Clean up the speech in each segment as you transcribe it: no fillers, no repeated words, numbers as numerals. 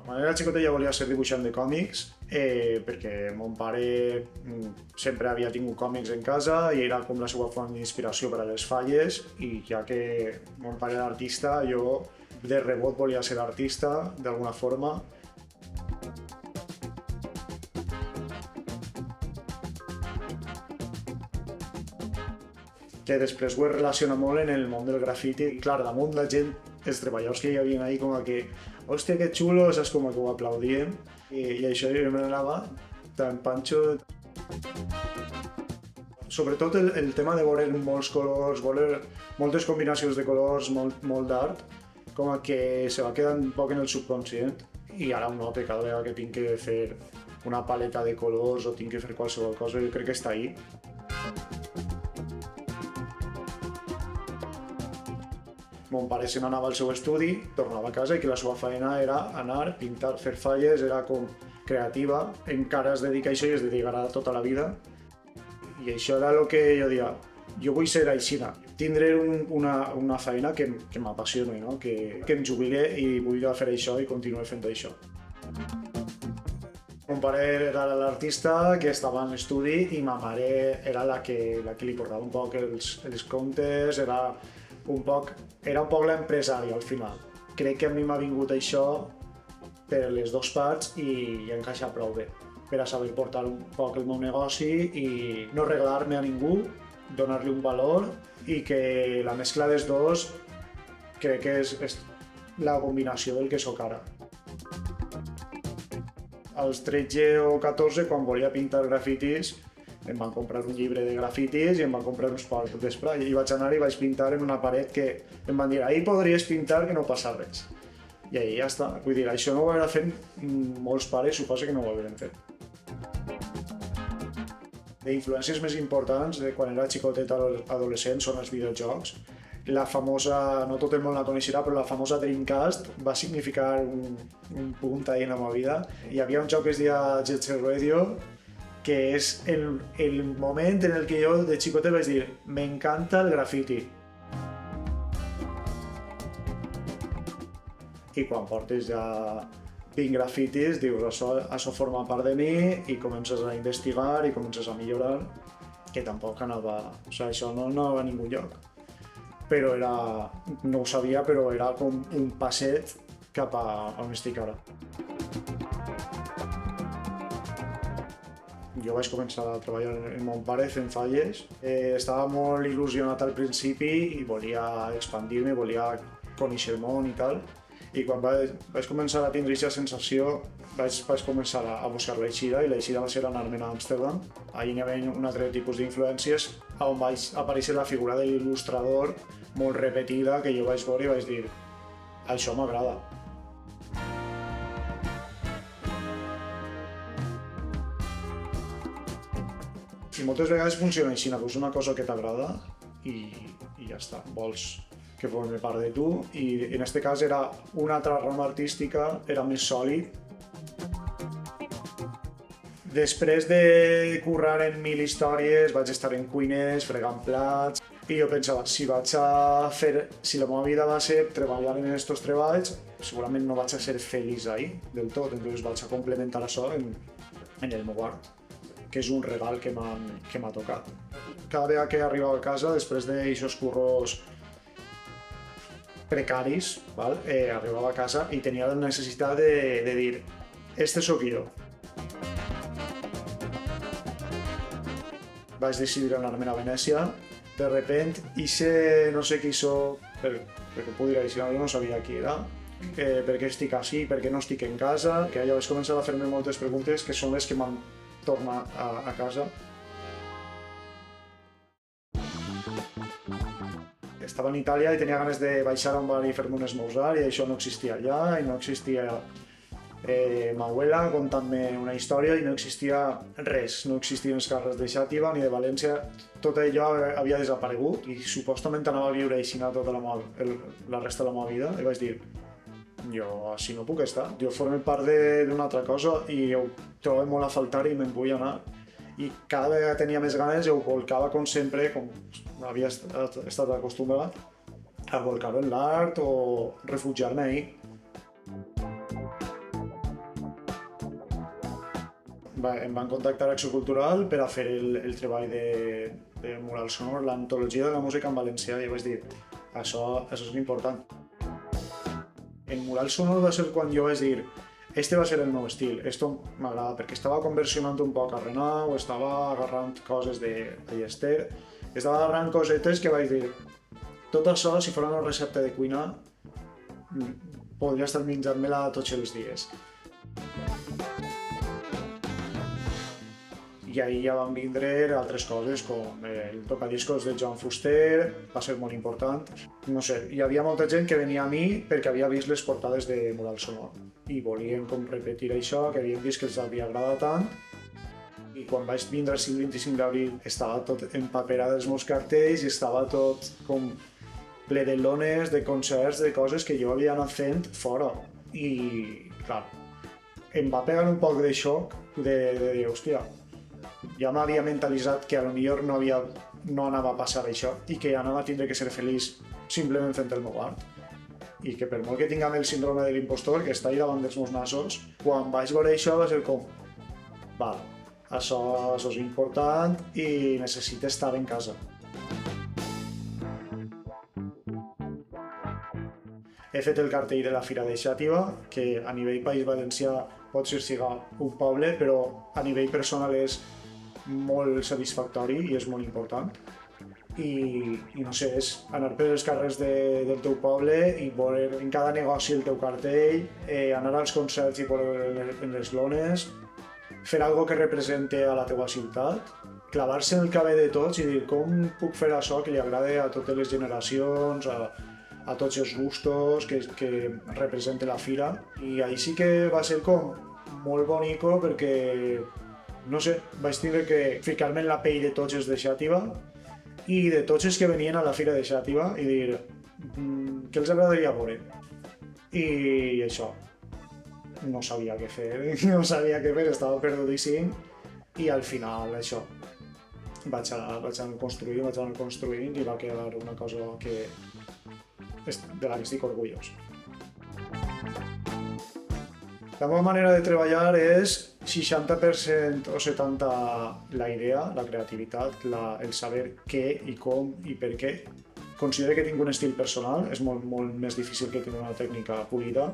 Quan era xicotet ja volia ser dibuixant de còmics perquè mon pare sempre havia tingut còmics en casa i era com la seva font d'inspiració per a les falles, i ja que mon pare era artista, jo de rebot volia ser artista d'alguna forma. Que després ho he relacionat molt en el món del grafiti. I clar, damunt la gent, els treballadors que hi havia ahí, com que hòstia, que xulo, saps, com que ho aplaudien. I això jo me n'anava tan panxo. Sobretot el tema de veure molts colors, veure moltes combinacions de colors, molt d'art, com que se va quedant un poc en el subconscient. I ara ho noto cada vegada que tinc que fer una paleta de colors o tinc que fer qualsevol cosa, jo crec que està ahí. Mon pare se n'anava al seu estudi, tornava a casa i que la seva feina era anar, pintar, fer falles, era com creativa, encara es dedica a això i es dedicarà tota la vida. I això era el que jo deia, jo vull ser aixina, tindré una feina que m'apassioni, no? que em jubile i vull fer això i continuar fent això. Mon pare era l'artista que estava en l'estudi i ma mare era la que li portava un poc els comptes, era un poc l'empresari al final. Crec que a mi m'ha vingut això per les dues parts i encaixa prou bé per a saber portar un poc el meu negoci i no regalar-me a ningú, donar-li un valor i que la mescla dels dos crec que és la combinació del que sóc ara. Als 13 o 14, quan volia pintar grafitis, em van comprar un llibre de grafitis i em van comprar uns pots d'esprai i vaig anar i vaig pintar en una paret que em van dir ahí podries pintar que no passa res. I ahí ja està. Vull dir, això no ho haurà fet molts pares, suposo que no ho haurem fet. De influències més importants de quan era xicotet adolescent són els videojocs. La famosa, no tot el món la coneixerà, però la famosa Dreamcast va significar un punt ahí en la meva vida. Hi havia un joc que es deia Jet Set Radio, que és el moment en el que jo de xicotet vaig dir m'encanta el grafiti. I quan portes ja 20 grafitis dius això forma part de mi i comences a investigar i comences a millorar, que tampoc anava, això no anava a ningú lloc. Però no ho sabia, però era com un passet cap a on estic ara. Jo vaig començar a treballar amb mon pare fent falles. Estava molt il·lusionat al principi i volia expandir-me, volia conèixer el món i tal. I quan vaig començar a tindre aquesta sensació, vaig començar a buscar l'eixida i l'eixida va ser anar-me'n a Amsterdam. Allí hi havia un altre tipus d'influències on vaig aparèixer la figura de l'il·lustrador molt repetida que jo vaig veure i vaig dir això m'agrada. I moltes vegades funciona així, veus una cosa que t'agrada i ja està, vols que formi part de tu, i en aquest cas era una altra rama artística, era més sòlid. Després de currar en 1000 històries, vaig estar en cuines, fregant plats, i jo pensava, si la meva vida va ser treballar en aquests treballs, segurament no vaig a ser feliç ahí del tot, doncs vaig a complementar això en el meu art, que és un regal que m'ha tocat. Cada vegada que arribava a casa, després d'aixòs curros precaris, arribava a casa i tenia la necessitat de dir este sóc jo. Vaig decidir anar-me'n a Venècia. De repente, no sé qui soc, perquè puc dir això, jo no sabia qui era, per què estic així, per què no estic en casa, que ja vaig començar a fer-me moltes preguntes que són les que m'han tornat a casa. Estava en Itàlia i tenia ganes de baixar a un bar i fer-me un esmorzar i això no existia allà i no existia ma abuela contant-me una història i no existia res, no existien els carrers de Xàtiva ni de València, tot allò havia desaparegut i supostament anava a viure així tota la resta de la meva vida i vaig dir jo així no puc estar, jo formo part d'una altra cosa i ho trobo molt a faltar i me'n vull anar. I cada vegada tenia més ganes i ho volcava com sempre, com havia estat acostumbrat, a volcar-ho en l'art o refugiar-me ahí. em van contactar a Acció Cultural per a fer el treball de mural sonor, l'antologia de la música en valencià, i vaig dir, això és important. En mural sonor va ser quan jo vaig dir, este va ser el meu estil, esto m'agrada, perquè estava conversionant un poc a Renau, estava agarrant coses de Ballester, estava agarrant cosetes que vaig dir, tot això, si fos una recepta de cuina, podria estar menjant-me-la tots els dies. I ahir ja van vindre altres coses, com el tocadiscos de Joan Fuster, va ser molt important. No sé, hi havia molta gent que venia a mi perquè havia vist les portades de mural sonor i volien com repetir això, que havien vist que els havia agradat tant. I quan vaig vindre el 25 d'abril estava tot empaperat dels meus cartells i estava tot com ple de lones, de concerts, de coses que jo havia anat fent fora. I, clar, em va pegar un poc de xoc de dir, hòstia, ja m'havia mentalitzat que potser no anava a passar això i que anava a tindre que ser feliç simplement fent el meu art. I que per molt que tinguem el síndrome de l'impostor, que està ahí davant dels meus nassos, quan vaig veure això va ser com, val, això és important i necessito estar en casa. He fet el cartell de la Fira de Xàtiva, que a nivell País Valencià potser siga un poble, però a nivell personal és molt satisfactori i és molt important. I no sé, és anar per els carrers del teu poble i veure en cada negoci el teu cartell, anar als concerts i veure en les lones, fer alguna que represente a la teva ciutat, clavar-se en el cabell de tots i dir com puc fer això que li agrade a totes les generacions, a tots els gustos que representa la fira. I ahí sí que va ser com molt bonico perquè, no sé, vaig tindre que ficar-me en la pell de tots els de Xàtiva i de tots els que venien a la fira de Xàtiva i dir què els agradaria veure. I això, no sabia què fer, estava perdudíssim i al final això, vaig anar construint i va quedar una cosa de la que estic orgullós. La meva manera de treballar és 60% o 70% la idea, la creativitat, el saber què i com i per què. Considero que tinc un estil personal, és molt més difícil que tenir una tècnica polida.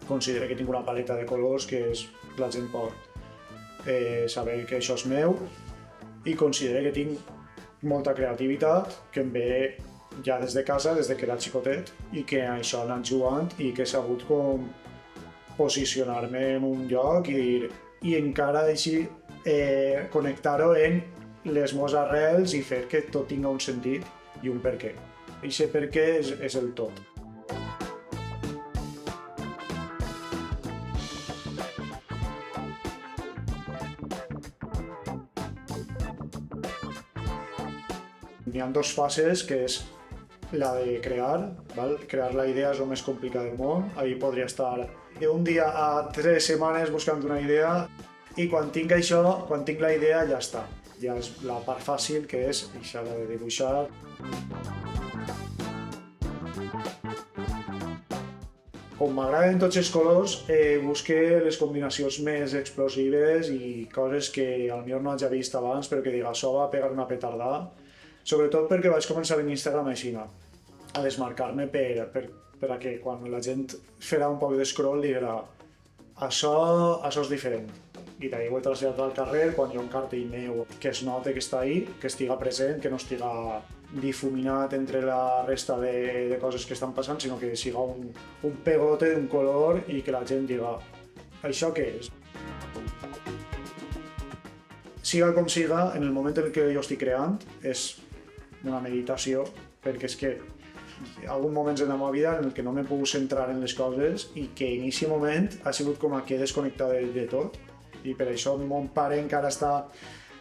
Considero que tinc una paleta de colors que la gent pot saber que això és meu i considero que tinc molta creativitat que em ve ja des de casa, des que era xicotet, i que això ha anat jugant i que he sabut com posicionar-me en un lloc i encara així connectar-ho en les meves arrels i fer que tot tinga un sentit i un perquè. I aquest perquè és el tot. Hi ha dues fases, que és la de crear, val? Crear la idea és el més complicat del món. Ahí podria estar d'un dia a 3 setmanes buscant una idea i quan tinc això, quan tinc la idea ja està. Ja és la part fàcil, que és deixar de dibuixar. Com m'agraden tots els colors, busque les combinacions més explosives i coses que potser no hagi vist abans, però que diga, això va pegar una petardada. Sobretot perquè vaig començar en Instagram així, a desmarcar-me per a que quan la gent farà un poc d'escroll dirà això és diferent. I d'ahir ho he traslladat al carrer, quan hi ha un cartell meu que es nota que està ahí, que estiga present, que no estiga difuminat entre la resta de coses que estan passant, sinó que siga un pegote d'un color i que la gent diga això què és? Siga com siga, en el moment en què jo estic creant és una meditació, perquè és que hi ha alguns moments en la meva vida en què no m'he pogut centrar en les coses i que en aquest moment ha sigut com que he desconnectat de tot i per això mon pare encara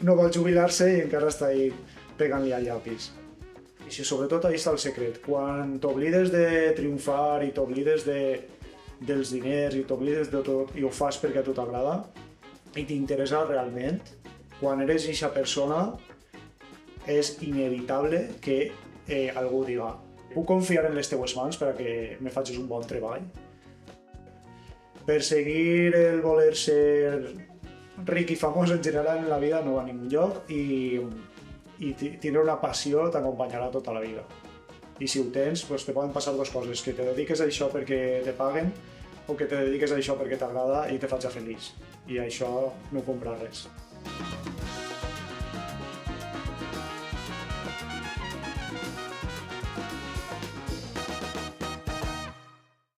no vol jubilar-se i encara està ahí pegant-li al llapis. I sobretot ahí està el secret, quan t'oblides de triomfar i t'oblides dels diners i t'oblides de tot i ho fas perquè a tu t'agrada i t'interessa realment, quan eres aquesta persona és inevitable que algú diga puc confiar en les teues mans perquè me facis un bon treball. Perseguir el voler ser ric i famós en general en la vida no va a ningún lloc i tindre una passió t'acompanyarà tota la vida. I si ho tens, doncs te poden passar dues coses, que te dediques a això perquè te paguen o que te dediques a això perquè t'agrada i te faig feliç. I això no compra res.